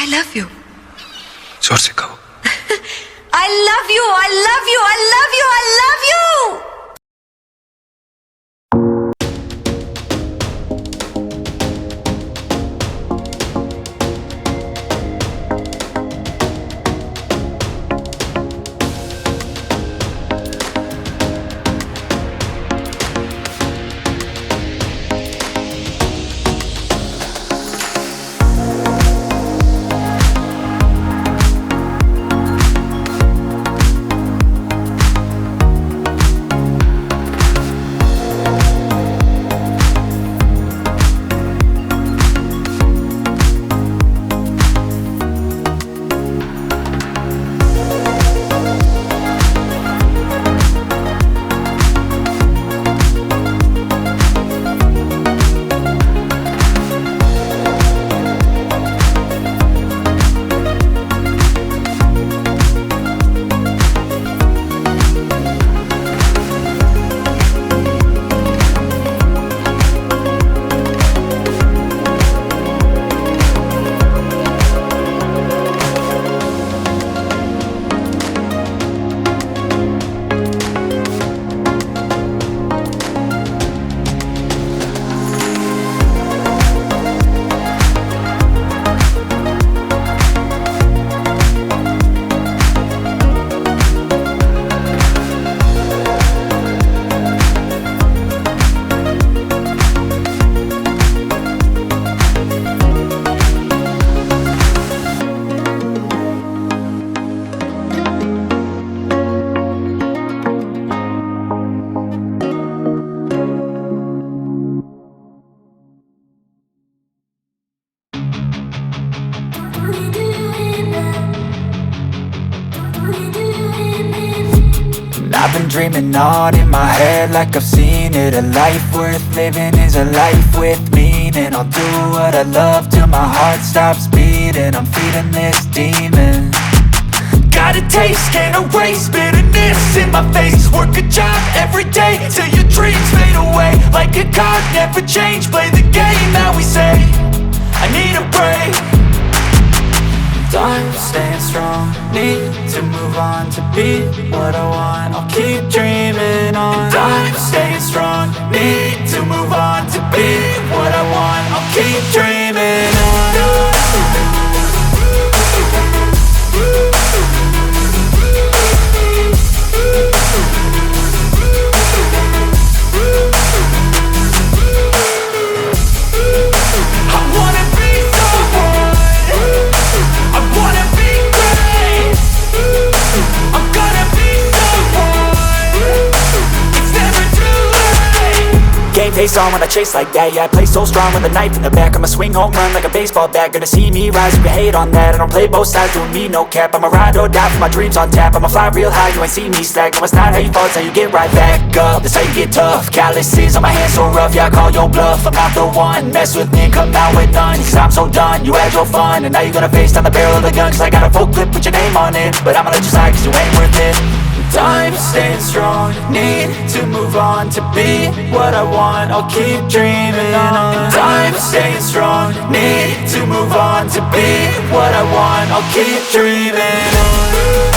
I love you. जोर से कहो. I love you. I love you. I love you. I love you. I've been dreaming on in my head like I've seen it. A life worth living is a life with meaning. I'll do what I love till my heart stops beating. I'm feeding this demon. Got a taste, can't erase bitterness in my face. Work a job every day till your dreams fade away. Like a card, never change, play the game that we say. I need a break. Time staying strong, need to move on to be what I want. I'll keep dreaming on. Time staying strong, need to move on to be what I want. I'll keep dreaming on. Face on when I chase like that. Yeah, I play so strong with a knife in the back. I'ma swing home run like a baseball bat. Gonna see me rise, you can hate on that. I don't play both sides, doing me no cap. I'ma ride or die for my dreams on tap. I'ma fly real high, you ain't see me slack. No, it's not how you fall, it's how you get right back up. That's how you get tough. Calluses on my hands so rough, yeah, I call your bluff. I'm not the one, mess with me and come out with none. Cause I'm so done, you had your fun. And now you're gonna face down the barrel of the gun. Cause I got a full clip with your name on it. But I'ma let you slide cause you ain't worth it. Time staying strong, need to move on to be what I want. I'll keep dreaming on. Time staying strong, need to move on to be what I want. I'll keep dreaming on.